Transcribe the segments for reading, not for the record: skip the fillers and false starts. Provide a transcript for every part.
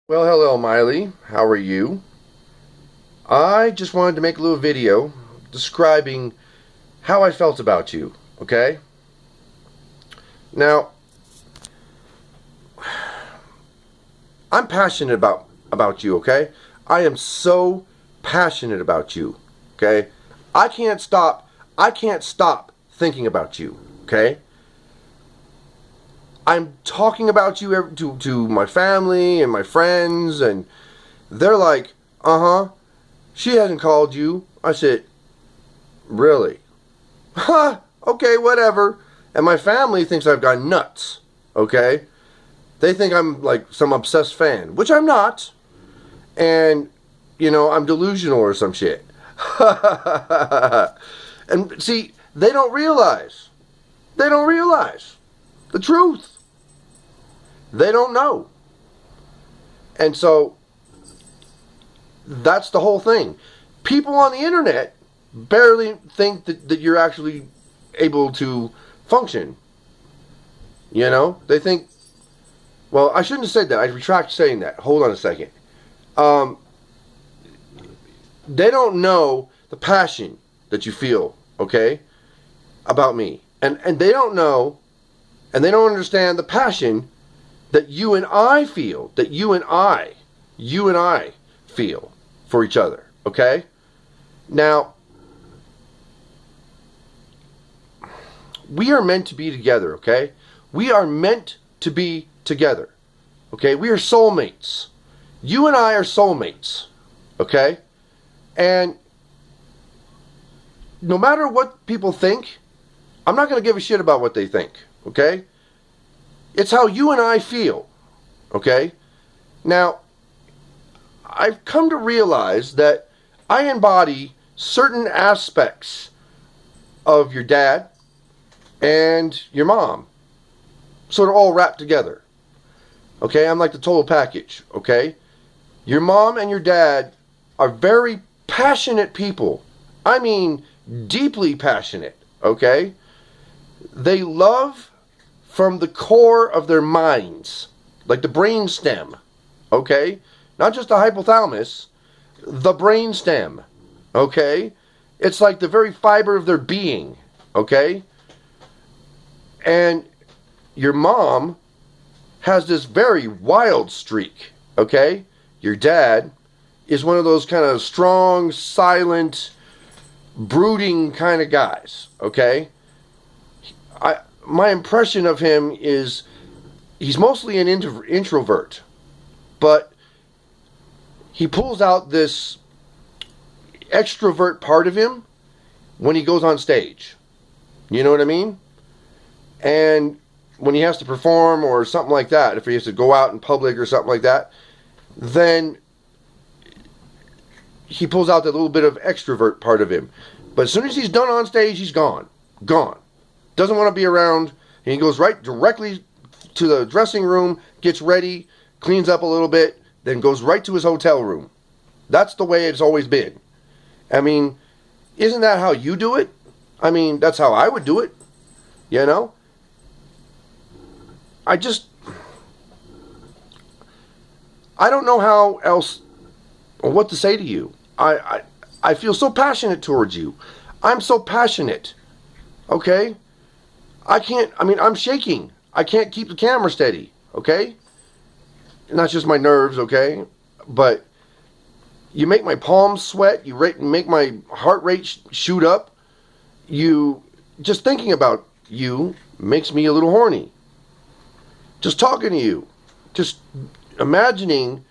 Well, hello, Miley. How are you? I just wanted to make a little video describing how I felt about you, okay? Now, I'm passionate about you, okay? I am so passionate about you, okay? I can't stop thinking about you, okay? I'm talking about you to my family and my friends, and they're like, uh-huh, she hasn't called you. I said, really? Ha, okay, whatever. And my family thinks I've gone nuts, okay? They think I'm like some obsessed fan, which I'm not. And, I'm delusional or some shit. And see, they don't realize. They don't realize the truth. They don't know. And so, that's the whole thing. People on the internet barely think that you're actually able to function. They think, well, I shouldn't have said that. I retract saying that. Hold on a second. They don't know the passion that you feel, okay, about me. And they don't know, and they don't understand the passion that you and I feel, that you and I feel for each other, okay? Now, we are meant to be together, okay? We are meant to be together, okay? We are soulmates. You and I are soulmates, okay? And no matter what people think, I'm not going to give a shit about what they think, okay? It's how you and I feel, okay? Now, I've come to realize that I embody certain aspects of your dad and your mom, sort of all wrapped together. Okay, I'm like the total package, okay? Your mom and your dad are very passionate people. I mean, deeply passionate, okay? They love from the core of their minds, like the brain stem, okay? Not just the hypothalamus, the brain stem, okay? It's like the very fiber of their being, okay? And your mom has this very wild streak, okay? Your dad is one of those kind of strong, silent, brooding kind of guys, okay? My impression of him is he's mostly an introvert, but he pulls out this extrovert part of him when he goes on stage. You know what I mean? And when he has to perform or something like that, if he has to go out in public or something like that, then he pulls out that little bit of extrovert part of him. But as soon as he's done on stage, he's gone. Gone. Doesn't want to be around. And he goes right directly to the dressing room, gets ready, cleans up a little bit, then goes right to his hotel room. That's the way it's always been. I mean, isn't that how you do it? I mean, that's how I would do it. You know? I don't know how else or what to say to you. I feel so passionate towards you. I'm so passionate. Okay? I'm shaking. I can't keep the camera steady. Okay? Not just my nerves, okay? But you make my palms sweat. You make my heart rate shoot up. Just thinking about you makes me a little horny. Just talking to you. Just imagining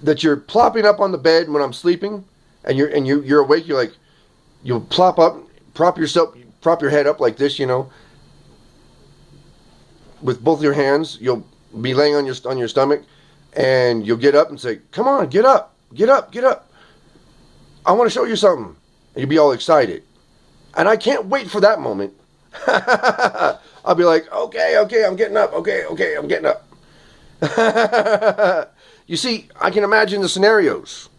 that you're plopping up on the bed when I'm sleeping and you're awake. You'll plop up, prop your head up like this, with both your hands. You'll be laying on your stomach, and you'll get up and say, "Come on, get up, get up, get up. I want to show you something." And you'll be all excited, and I can't wait for that moment. I'll be like, "Okay, I'm getting up. Okay, I'm getting up." You see, I can imagine the scenarios.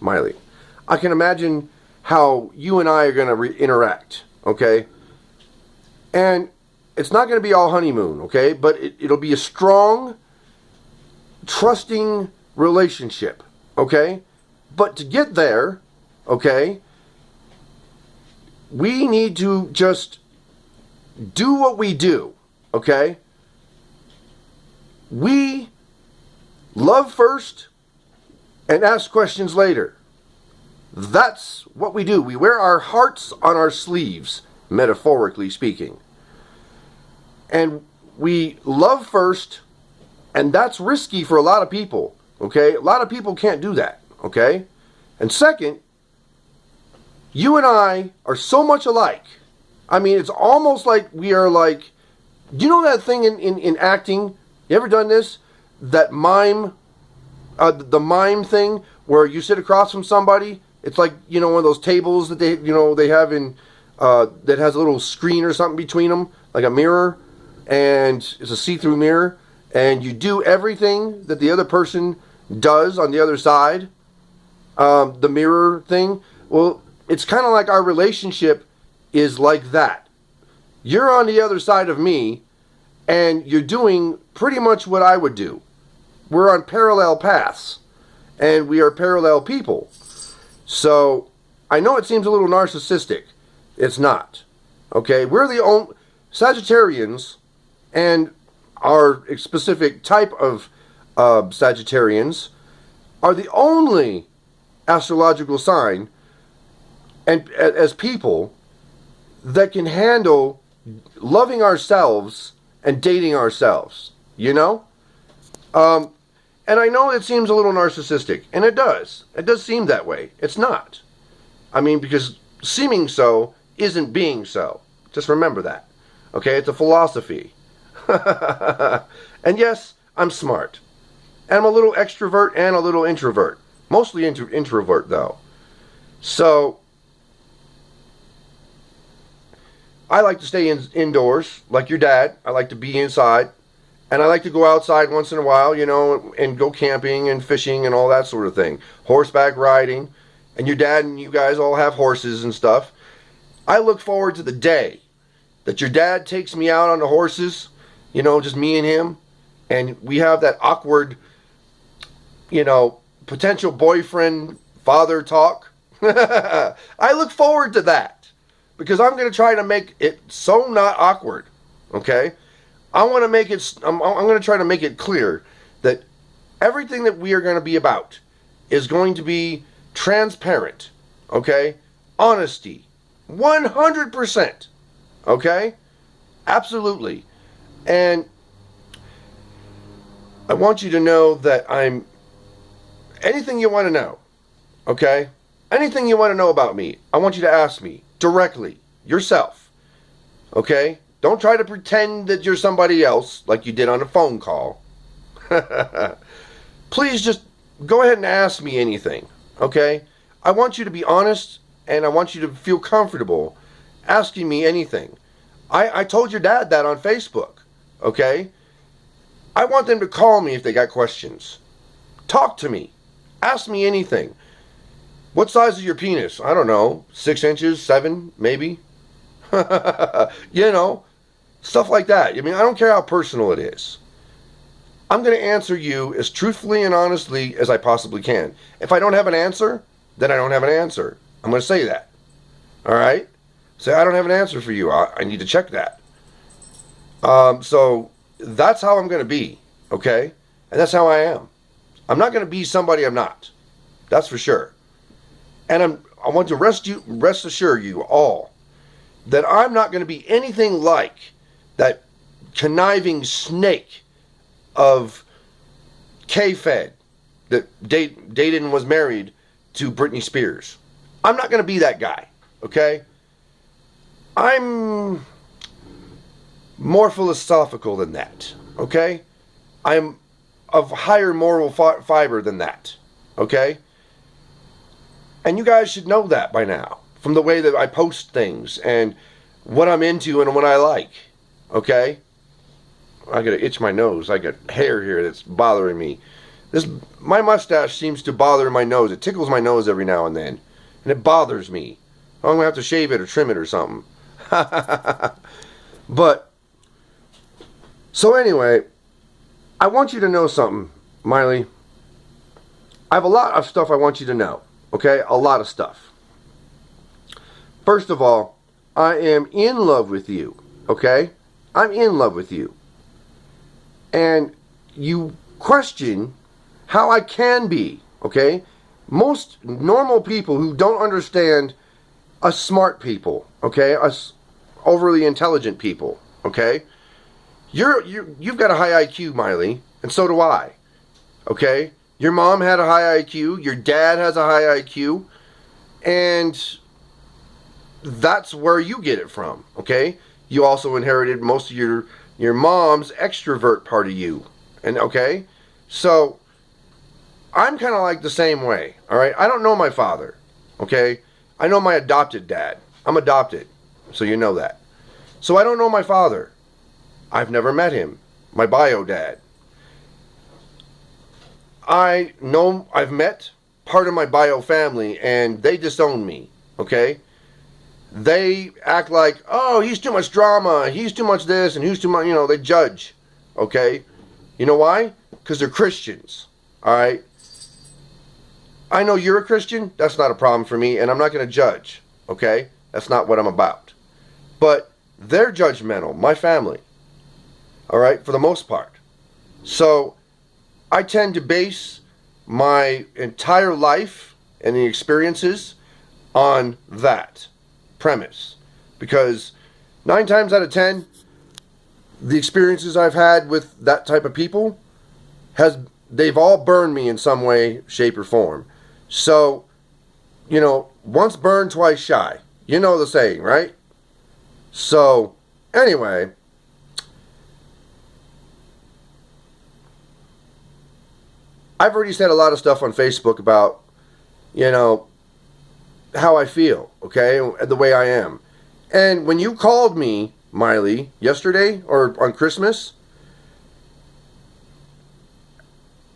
Miley. I can imagine how you and I are going to interact, okay? And it's not going to be all honeymoon, okay? But it'll be a strong, trusting relationship, okay? But to get there, okay, we need to just do what we do, okay? We love first and ask questions later. That's what we do. We wear our hearts on our sleeves, metaphorically speaking. And we love first, and that's risky for a lot of people, okay? A lot of people can't do that, okay? And second, you and I are so much alike. I mean, it's almost like we are like, do you know that thing in acting? You ever done this? That mime, the mime thing, where you sit across from somebody. It's like, you know, one of those tables that they have in, that has a little screen or something between them, like a mirror. And it's a see-through mirror, and you do everything that the other person does on the other side, the mirror thing. Well, it's kind of like our relationship is like that. You're on the other side of me, and you're doing pretty much what I would do. We're on parallel paths, and we are parallel people. So, I know it seems a little narcissistic. It's not. Okay, we're the only Sagittarians. And our specific type of Sagittarians are the only astrological sign, and as people, that can handle loving ourselves and dating ourselves, you know? And I know it seems a little narcissistic, and it does. It does seem that way. It's not. I mean, because seeming so isn't being so. Just remember that. Okay, it's a philosophy. And yes, I'm smart. And I'm a little extrovert and a little introvert. Mostly introvert, though. So, I like to stay indoors, like your dad. I like to be inside. And I like to go outside once in a while, you know, and go camping and fishing and all that sort of thing. Horseback riding. And your dad and you guys all have horses and stuff. I look forward to the day that your dad takes me out on the horses, you know, just me and him, and we have that awkward, you know, potential boyfriend father talk. I look forward to that, because I'm going to try to make it so not awkward, okay? I'm going to try to make it clear that everything that we are going to be about is going to be transparent, okay? Honesty, 100%, okay? Absolutely. And I want you to know that I'm anything you want to know, okay? Anything you want to know about me, I want you to ask me directly, yourself, okay? Don't try to pretend that you're somebody else like you did on a phone call. Please just go ahead and ask me anything, okay? I want you to be honest, and I want you to feel comfortable asking me anything. I told your dad that on Facebook. Okay? I want them to call me if they got questions. Talk to me. Ask me anything. What size is your penis? I don't know. 6 inches? 7? Maybe? You know, stuff like that. I mean, I don't care how personal it is. I'm going to answer you as truthfully and honestly as I possibly can. If I don't have an answer, then I don't have an answer. I'm going to say that. All right? Say, I don't have an answer for you. I need to check that. So that's how I'm going to be, okay? And that's how I am. I'm not going to be somebody I'm not. That's for sure. And I want to rest assure you all that I'm not going to be anything like that conniving snake of K-Fed that dated and was married to Britney Spears. I'm not going to be that guy, okay? I'm more philosophical than that, okay? I'm of higher moral fiber than that, okay? And you guys should know that by now, from the way that I post things and what I'm into and what I like, okay? I gotta itch my nose. I got hair here that's bothering me. My mustache seems to bother my nose. It tickles my nose every now and then, and it bothers me. I'm gonna have to shave it or trim it or something. But So anyway, I want you to know something, Miley. I have a lot of stuff I want you to know. Okay? A lot of stuff. First of all, I am in love with you. Okay? I'm in love with you. And you question how I can be. Okay? Most normal people who don't understand us smart people, okay? Us overly intelligent people, okay? You've got a high IQ, Miley, and so do I, okay? Your mom had a high IQ, your dad has a high IQ, and that's where you get it from, okay? You also inherited most of your mom's extrovert part of you, and okay? So, I'm kind of like the same way, all right? I don't know my father, okay? I know my adopted dad. I'm adopted, so you know that. So I don't know my father. I've never met him, my bio dad. I know I've met part of my bio family, and they disown me, okay? They act like, oh, he's too much drama, he's too much this, and he's too much, they judge, okay? You know why? Because they're Christians, all right? I know you're a Christian. That's not a problem for me, and I'm not going to judge, okay? That's not what I'm about. But they're judgmental, my family, all right, for the most part. So I tend to base my entire life and the experiences on that premise. Because 9 times out of 10, the experiences I've had with that type of people, they've all burned me in some way, shape, or form. So, once burned, twice shy. You know the saying, right? So, anyway, I've already said a lot of stuff on Facebook about, how I feel, okay? The way I am. And when you called me, Miley, yesterday or on Christmas,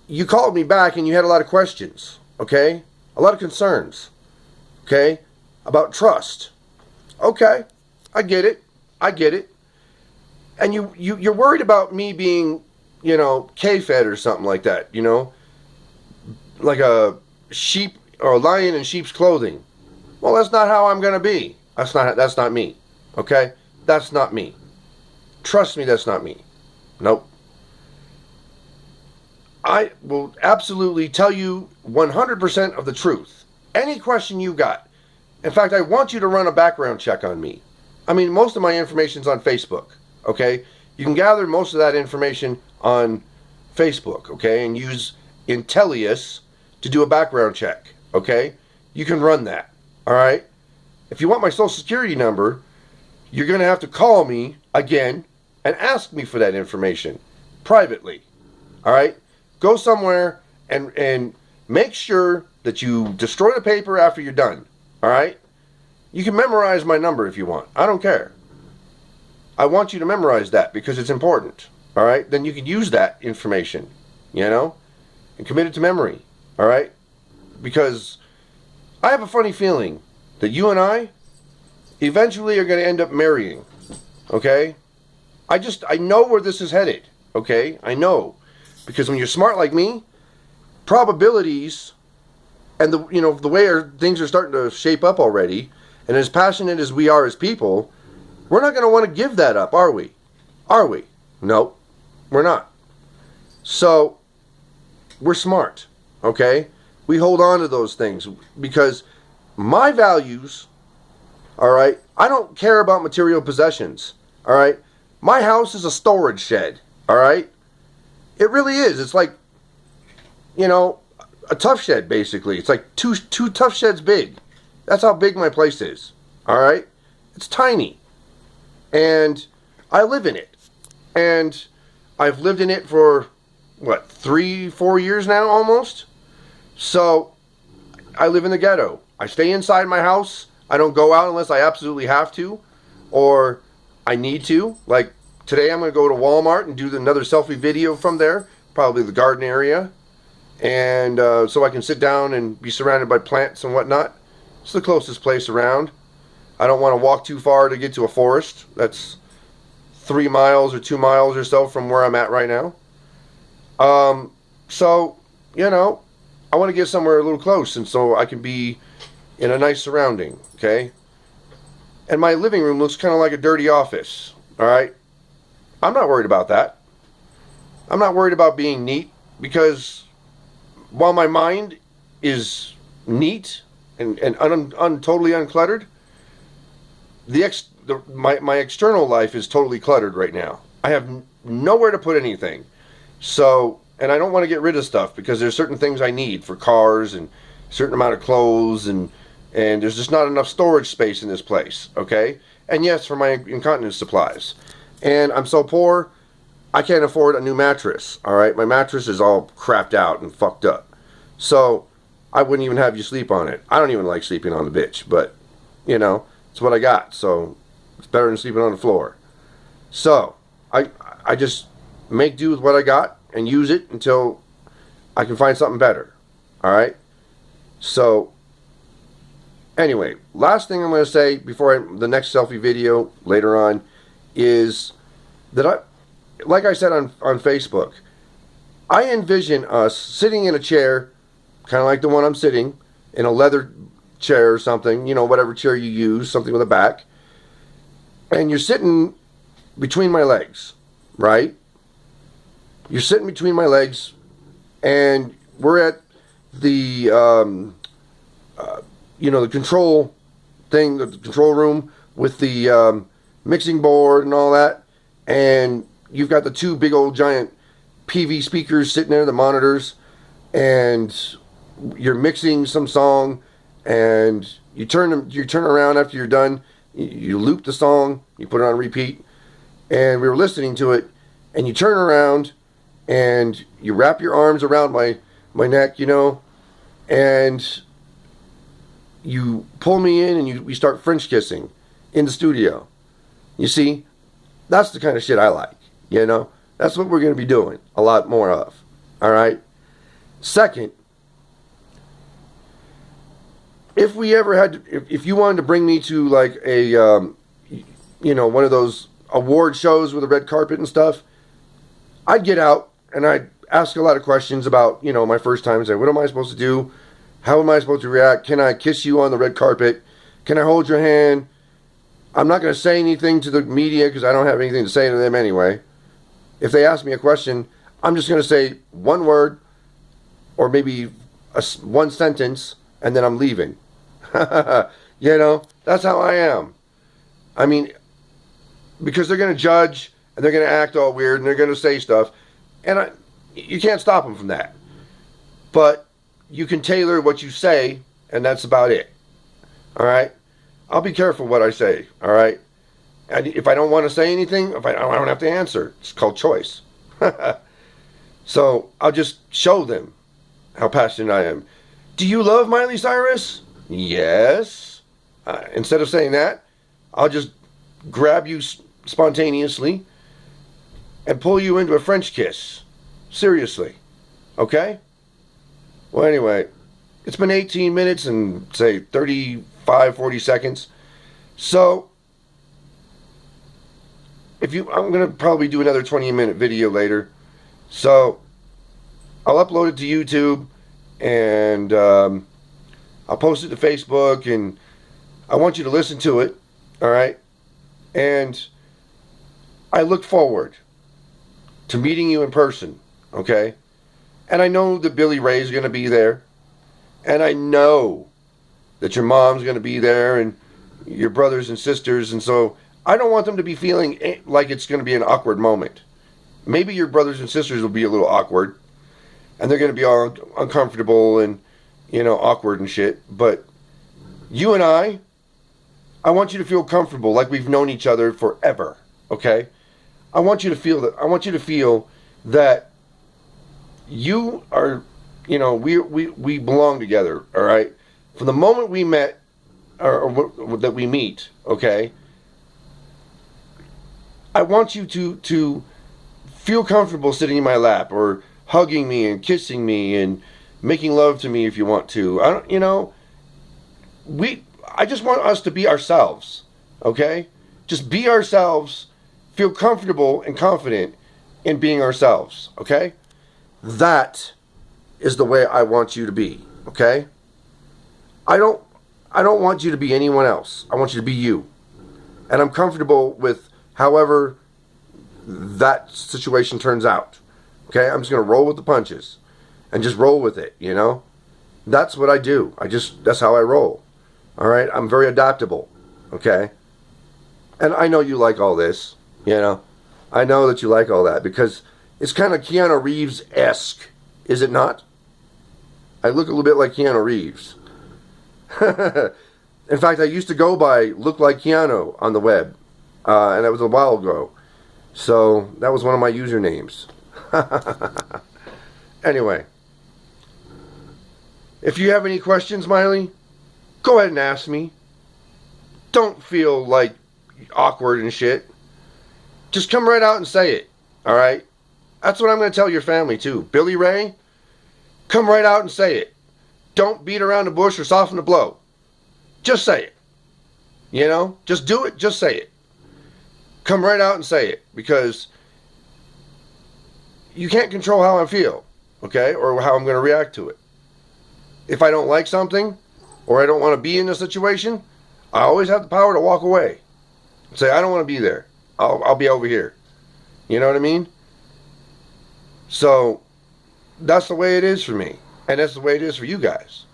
you called me back and you had a lot of questions. Okay? A lot of concerns. Okay? About trust. Okay. I get it. I get it. And you're worried about me being, K-fed or something like that, like a sheep or a lion in sheep's clothing. Well, that's not how I'm going to be. That's not me. Okay? That's not me. Trust me, that's not me. Nope. I will absolutely tell you 100% of the truth. Any question you got. In fact, I want you to run a background check on me. I mean, most of my information's on Facebook, okay? You can gather most of that information on Facebook, okay? And use Intellius to do a background check, okay? You can run that, all right? If you want my social security number, you're going to have to call me again and ask me for that information privately, all right? Go somewhere and make sure that you destroy the paper after you're done. All right? You can memorize my number if you want. I don't care. I want you to memorize that because it's important. All right? Then you can use that information, and commit it to memory. All right? Because I have a funny feeling that you and I eventually are going to end up marrying. Okay? I know where this is headed. Okay? I know. Because when you're smart like me, probabilities and the way things are starting to shape up already, and as passionate as we are as people, we're not going to want to give that up, are we? Are we? No, we're not. So, we're smart, okay? We hold on to those things because my values, all right, I don't care about material possessions, all right? My house is a storage shed, all right? It really is. It's like, a tough shed, basically. It's like two tough sheds big. That's how big my place is. All right? It's tiny. And I live in it. And I've lived in it for, 3-4 years now, almost? So, I live in the ghetto. I stay inside my house. I don't go out unless I absolutely have to. Or I need to. Like, today I'm going to go to Walmart and do another selfie video from there, probably the garden area, and so I can sit down and be surrounded by plants and whatnot. It's the closest place around. I don't want to walk too far to get to a forest. That's 3 miles or 2 miles or so from where I'm at right now. So, you know, I want to get somewhere a little close, and so I can be in a nice surrounding, okay? And my living room looks kind of like a dirty office, all right? I'm not worried about that. I'm not worried about being neat, because while my mind is neat and totally uncluttered, my external life is totally cluttered right now. I have nowhere to put anything. So, and I don't want to get rid of stuff, because there's certain things I need for cars and a certain amount of clothes, and there's just not enough storage space in this place, okay? And yes, for my incontinence supplies. And I'm so poor, I can't afford a new mattress, all right? My mattress is all crapped out and fucked up. So, I wouldn't even have you sleep on it. I don't even like sleeping on the bitch, but, you know, it's what I got, so it's better than sleeping on the floor. So, I just make do with what I got and use it until I can find something better, all right? So, anyway, last thing I'm going to say before the next selfie video later on is that like I said on Facebook, I envision us sitting in a chair, kind of like the one I'm sitting, in a leather chair or something, you know, whatever chair you use, something with a back, and you're sitting between my legs, right? You're sitting between my legs, and we're at the, you know, the control thing, the control room with the mixing board and all that, and you've got the 2 big old giant PV speakers sitting there, the monitors, and you're mixing some song, and you turn around after you're done, you loop the song, you put it on repeat, and we were listening to it, and you turn around, and you wrap your arms around my neck, you know, and you pull me in, and we start French kissing in the studio. You see, that's the kind of shit I like, you know. That's what we're going to be doing a lot more of, all right? Second, if we ever had to, if you wanted to bring me to like a, you know, one of those award shows with a red carpet and stuff, I'd get out and I'd ask a lot of questions about, you know, my first time. Say, what am I supposed to do? How am I supposed to react? Can I kiss you on the red carpet? Can I hold your hand? I'm not going to say anything to the media because I don't have anything to say to them anyway. If they ask me a question, I'm just going to say one word or maybe one sentence, and then I'm leaving. You know, that's how I am. I mean, because they're going to judge, and they're going to act all weird, and they're going to say stuff, and you can't stop them from that. But you can tailor what you say, and that's about it. All right? I'll be careful what I say, all right? And if I don't want to say anything, I don't have to answer. It's called choice. So I'll just show them how passionate I am. Do you love Miley Cyrus? Yes. Instead of saying that, I'll just grab you spontaneously and pull you into a French kiss. Seriously. Okay? Well, anyway, it's been 18 minutes and, say, 35, 40 seconds. So, I'm going to probably do another 20-minute video later. So, I'll upload it to YouTube, and I'll post it to Facebook, and I want you to listen to it, all right? And I look forward to meeting you in person, okay? And I know that Billy Ray's going to be there, and I know that your mom's going to be there, and your brothers and sisters, and so I don't want them to be feeling like it's going to be an awkward moment. Maybe your brothers and sisters will be a little awkward, and they're going to be all uncomfortable and, you know, awkward and shit. But you and I want you to feel comfortable like we've known each other forever, okay? I want you to feel that. I want you to feel that you are, you know, we belong together, all right? From the moment we met, or that we meet, okay? I want you to feel comfortable sitting in my lap, or hugging me and kissing me and making love to me if you want to. I just want us to be ourselves, okay? Just be ourselves, feel comfortable and confident in being ourselves, okay? That is the way I want you to be, okay? I don't want you to be anyone else. I want you to be you. And I'm comfortable with however that situation turns out. Okay? I'm just going to roll with the punches and just roll with it, you know? That's what I do. That's how I roll. All right? I'm very adaptable. Okay? And I know you like all this, you know? I know that you like all that because it's kind of Keanu Reeves-esque, is it not? I look a little bit like Keanu Reeves. In fact, I used to go by Look Like Keanu on the web. And that was a while ago. So, that was one of my usernames. Anyway. If you have any questions, Miley, go ahead and ask me. Don't feel like awkward and shit. Just come right out and say it. Alright? That's what I'm going to tell your family too. Billy Ray, come right out and say it. Don't beat around the bush or soften the blow. Just say it. You know? Just do it. Just say it. Come right out and say it. Because you can't control how I feel. Okay? Or how I'm going to react to it. If I don't like something, or I don't want to be in a situation, I always have the power to walk away. Say, I don't want to be there. I'll be over here. You know what I mean? So, that's the way it is for me. And that's the way it is for you guys.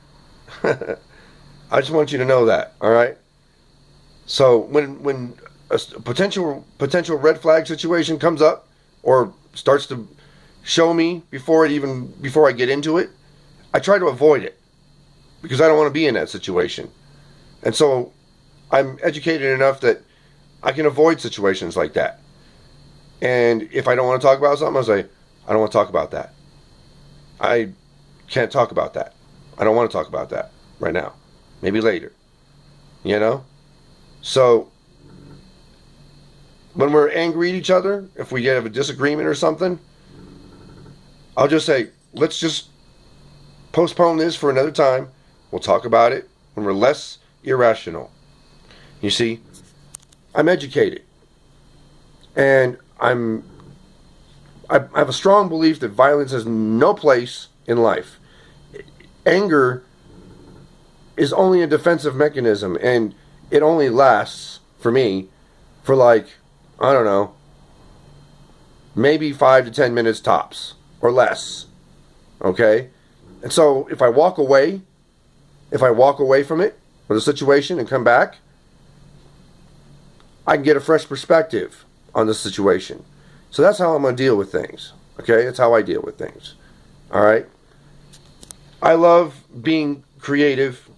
I just want you to know that, alright? So, when a potential red flag situation comes up, or starts to show me before I get into it, I try to avoid it. Because I don't want to be in that situation. And so, I'm educated enough that I can avoid situations like that. And if I don't want to talk about something, I'll say, I don't want to talk about that. I can't talk about that. I don't want to talk about that right now. Maybe later. You know? So, when we're angry at each other, if we have a disagreement or something, I'll just say, let's just postpone this for another time. We'll talk about it when we're less irrational. You see, I'm educated. And I have a strong belief that violence has no place in life. Anger is only a defensive mechanism, and it only lasts, for me, for like, I don't know, maybe 5 to 10 minutes tops, or less. Okay? And so, if I walk away from it, or the situation, and come back, I can get a fresh perspective on the situation. So that's how I'm going to deal with things. Okay? That's how I deal with things. Alright? I love being creative.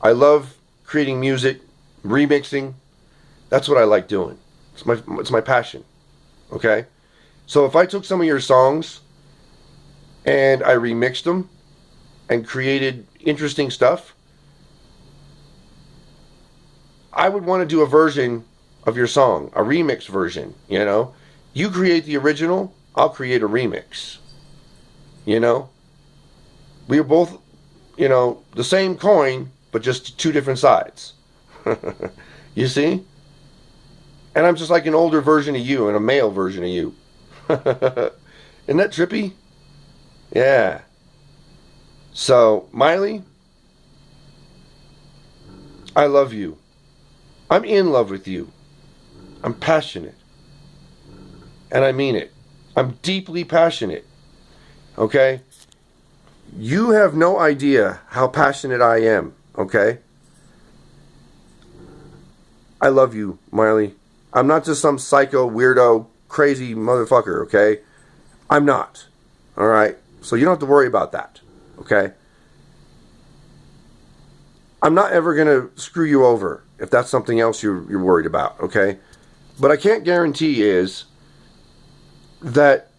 I love creating music, remixing. That's what I like doing. It's my passion. Okay? So if I took some of your songs and I remixed them and created interesting stuff, I would want to do a version of your song, a remix version, you know? You create the original, I'll create a remix. You know? We are both, you know, the same coin, but just two different sides. You see? And I'm just like an older version of you and a male version of you. Isn't that trippy? Yeah. So, Miley, I love you. I'm in love with you. I'm passionate. And I mean it. I'm deeply passionate. Okay? You have no idea how passionate I am. Okay? I love you, Miley. I'm not just some psycho, weirdo, crazy motherfucker, okay? I'm not. Alright? So you don't have to worry about that. Okay? I'm not ever going to screw you over if that's something else you're worried about, okay? But I can't guarantee is that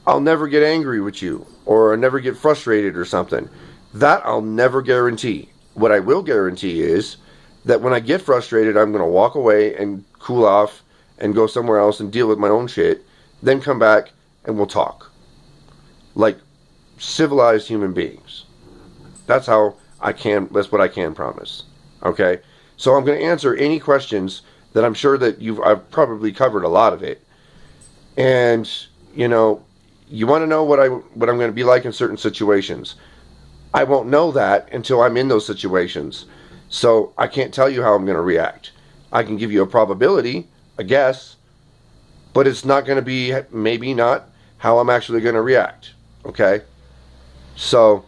I'll never get angry with you or never get frustrated or something. That I'll never guarantee. What I will guarantee is that when I get frustrated, I'm going to walk away and cool off and go somewhere else and deal with my own shit, then come back and we'll talk. Like civilized human beings. That's what I can promise. Okay? So I'm going to answer any questions that I'm sure that I've probably covered a lot of it. And, you know, you want to know what I'm going to be like in certain situations. I won't know that until I'm in those situations. So I can't tell you how I'm going to react. I can give you a probability, a guess, but it's not going to be, maybe not, how I'm actually going to react. Okay? So,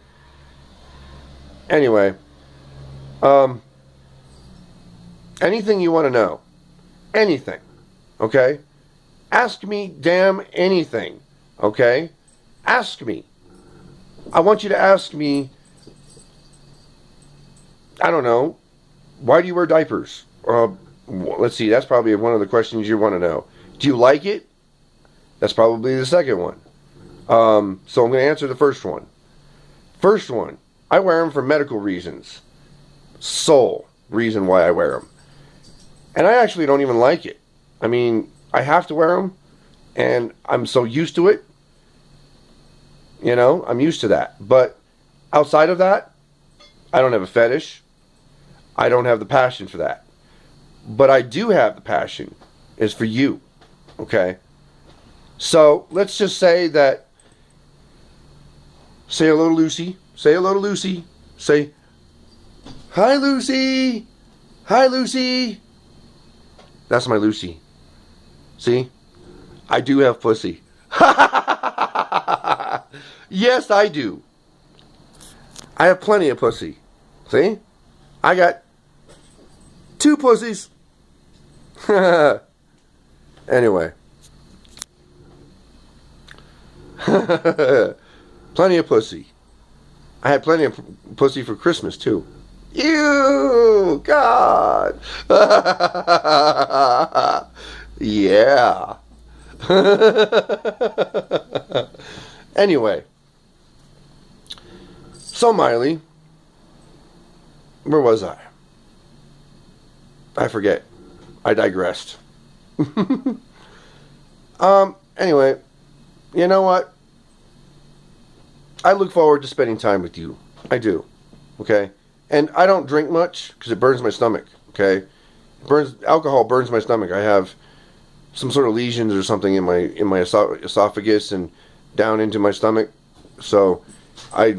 anyway, anything you want to know, anything, okay? Ask me damn anything, okay? Ask me. I want you to ask me, I don't know, why do you wear diapers? Let's see, that's probably one of the questions you want to know. Do you like it? That's probably the second one. So I'm going to answer the first one. First one, I wear them for medical reasons. Sole reason why I wear them. And I actually don't even like it. I mean, I have to wear them, and I'm so used to it. You know, I'm used to that. But outside of that, I don't have a fetish. I don't have the passion for that. But I do have the passion, is for you. Okay? So, let's just say that, say hello to Lucy. Say hello to Lucy. Say, hi Lucy. Hi Lucy. That's my Lucy. See? I do have pussy. Yes, I do. I have plenty of pussy. See? I got 2 pussies. Anyway. Plenty of pussy. I had plenty of pussy for Christmas, too. Ew! God! Yeah. Anyway. So, Miley. Where was I? I forget. I digressed. Anyway. You know what? I look forward to spending time with you. I do. Okay? And I don't drink much because it burns my stomach. Okay? Alcohol burns my stomach. I have some sort of lesions or something in my esophagus and down into my stomach. So I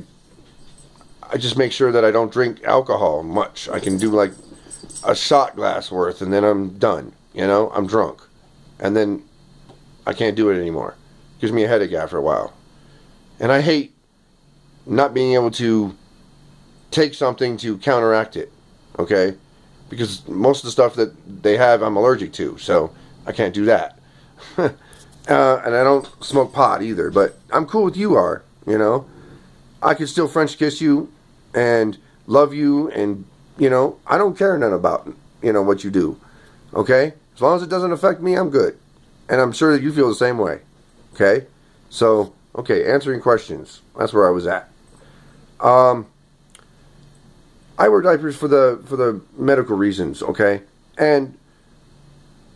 just make sure that I don't drink alcohol much. I can do like a shot glass worth and then I'm done. You know? I'm drunk. And then I can't do it anymore. Gives me a headache after a while. And I hate not being able to take something to counteract it. Okay? Because most of the stuff that they have I'm allergic to. So I can't do that. And I don't smoke pot either. But I'm cool with you are. You know? I can still French kiss you and love you. And, you know, I don't care none about, you know, what you do. Okay? As long as it doesn't affect me, I'm good. And I'm sure that you feel the same way. Okay? So, okay, answering questions. That's where I was at. I wear diapers for the medical reasons, okay? And,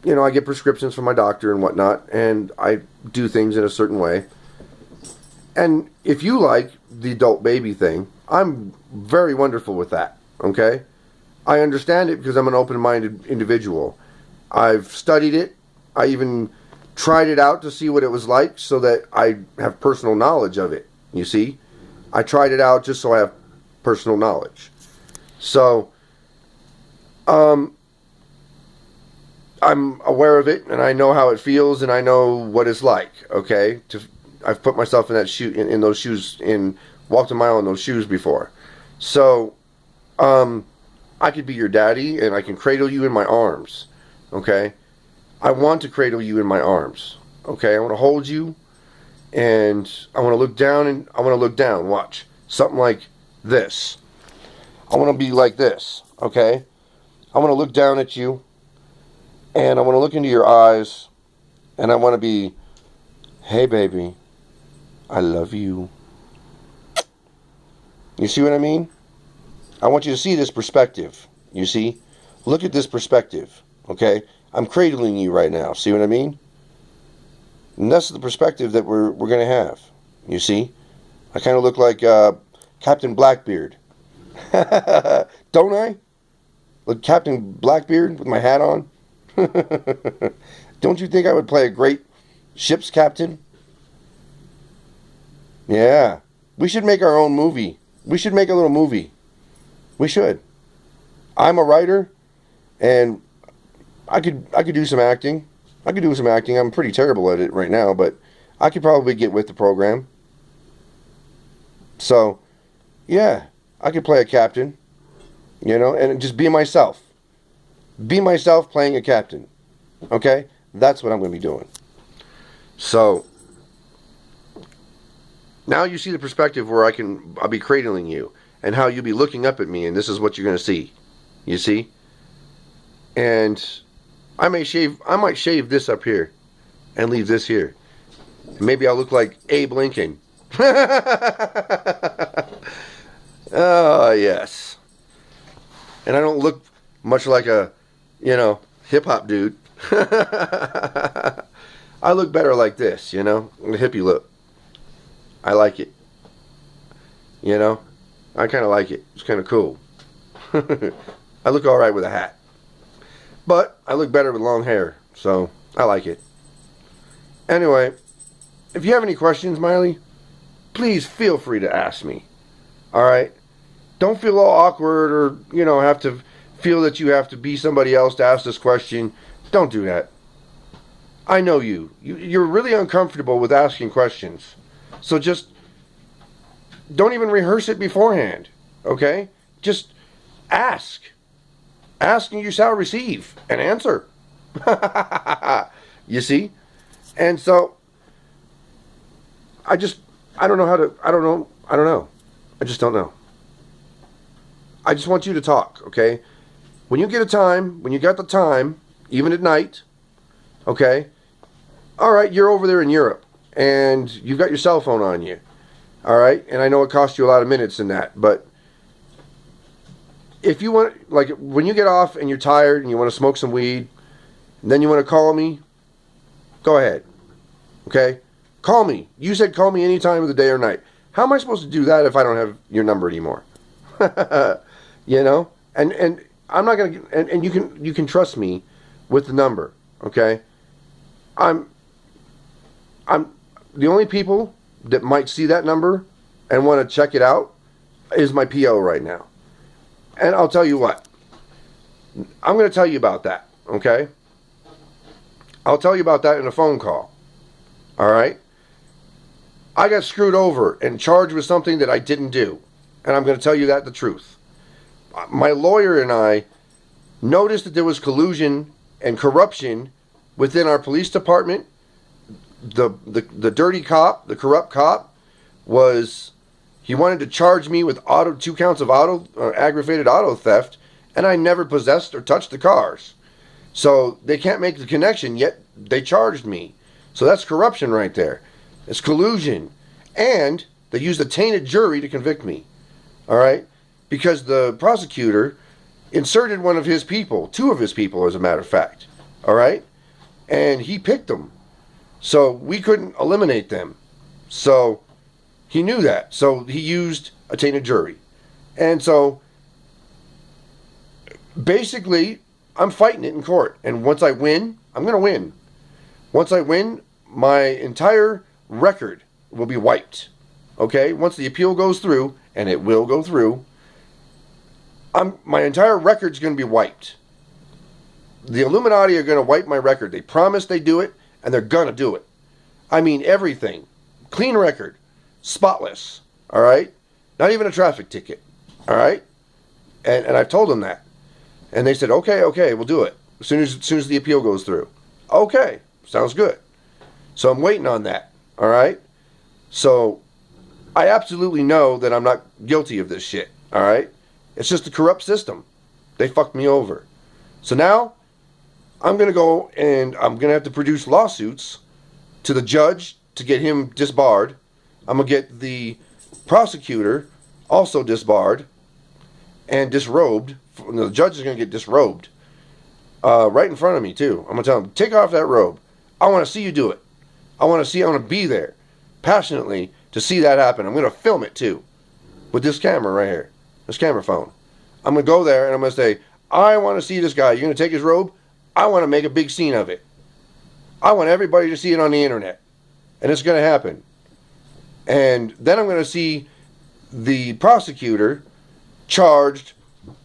you know, I get prescriptions from my doctor and whatnot, and I do things in a certain way. And if you like the adult baby thing, I'm very wonderful with that, okay? I understand it because I'm an open-minded individual. I've studied it. I even tried it out to see what it was like so that I have personal knowledge of it, you see? I tried it out just so I have personal knowledge. So, I'm aware of it, and I know how it feels, and I know what it's like, okay? I've put myself in that in those shoes, walked a mile in those shoes before. So, I could be your daddy, and I can cradle you in my arms, okay? I want to cradle you in my arms, okay? I want to hold you, and I want to look down, and I want to look down. Watch. Something like this. I want to be like this, okay? I want to look down at you, and I want to look into your eyes, and I want to be, hey, baby, I love you. You see what I mean? I want you to see this perspective, you see? Look at this perspective, okay? I'm cradling you right now, see what I mean? And that's the perspective that we're going to have, you see? I kind of look like Captain Blackbeard. Don't I? Like Captain Blackbeard with my hat on? Don't you think I would play a great ship's captain? Yeah. We should make our own movie. We should make a little movie. We should. I'm a writer, and I could do some acting. I could do some acting. I'm pretty terrible at it right now, but I could probably get with the program. So, yeah, I could play a captain, and just be myself. Be myself playing a captain. Okay? That's what I'm going to be doing. So, now you see the perspective where I'll be cradling you, and how you'll be looking up at me, and this is what you're going to see. You see? And I might shave this up here and leave this here. Maybe I'll look like Abe Lincoln. Oh, yes. And I don't look much like a, hip-hop dude. I look better like this, the hippie look. I like it. I kind of like it. It's kind of cool. I look alright with a hat. But I look better with long hair, so I like it. Anyway, if you have any questions, Miley, please feel free to ask me. Alright? Don't feel all awkward or, have to feel that you have to be somebody else to ask this question. Don't do that. I know you. You're really uncomfortable with asking questions. So just don't even rehearse it beforehand. Okay? Just ask. Ask and you shall receive an answer. You see? And so I just don't know. I just don't know. I just want you to talk, okay? When you got the time, even at night, okay? All right, you're over there in Europe, and you've got your cell phone on you, all right? And I know it costs you a lot of minutes in that, but if you want, like, when you get off and you're tired and you want to smoke some weed, and then you want to call me, go ahead, okay? Call me. You said call me any time of the day or night. How am I supposed to do that if I don't have your number anymore? And I'm not gonna. And you can trust me with the number. Okay. I'm the only people that might see that number and want to check it out is my PO right now. And I'll tell you what. I'm going to tell you about that. Okay. I'll tell you about that in a phone call. All right. I got screwed over and charged with something that I didn't do. And I'm going to tell you the truth. My lawyer and I noticed that there was collusion and corruption within our police department. The dirty cop, the corrupt cop, he wanted to charge me with 2 counts of aggravated auto theft, and I never possessed or touched the cars. So they can't make the connection, yet they charged me. So that's corruption right there. It's collusion. And they used a tainted jury to convict me. All right? Because the prosecutor inserted one of his people, 2 of his people, as a matter of fact. All right? And he picked them. So we couldn't eliminate them. So he knew that. So he used a tainted jury. And so basically, I'm fighting it in court. And once I win, I'm going to win. Once I win, my entire record will be wiped. Okay? Once the appeal goes through, and it will go through, my entire record's going to be wiped. The Illuminati are going to wipe my record. They promised they'd do it, and they're going to do it. I mean, everything. Clean record. Spotless. All right? Not even a traffic ticket. All right? And I've told them that. And they said, okay, we'll do it. As soon as the appeal goes through. Okay. Sounds good. So I'm waiting on that. All right? So I absolutely know that I'm not guilty of this shit. All right? It's just a corrupt system. They fucked me over. So now I'm going to go and I'm going to have to produce lawsuits to the judge to get him disbarred. I'm going to get the prosecutor also disbarred and disrobed. The judge is going to get disrobed right in front of me too. I'm going to tell him, take off that robe. I want to see you do it. I want to be there passionately to see that happen. I'm going to film it too with this camera right here, this camera phone. I'm going to go there and I'm going to say, I want to see this guy. You're going to take his robe? I want to make a big scene of it. I want everybody to see it on the internet. And it's going to happen. And then I'm going to see the prosecutor charged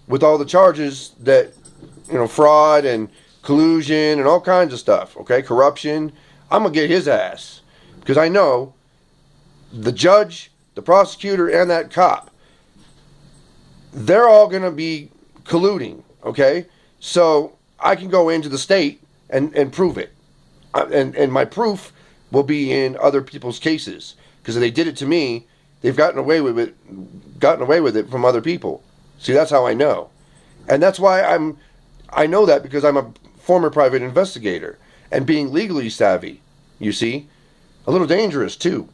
with all the charges that, fraud and collusion and all kinds of stuff, okay? Corruption. I'm going to get his ass. Because I know the judge, the prosecutor, and that cop, they're all going to be colluding, okay? So I can go into the state and prove it. And my proof will be in other people's cases. Because if they did it to me, they've gotten away with it from other people. See, that's how I know. And that's why I know that because I'm a former private investigator. And being legally savvy, you see. A little dangerous, too.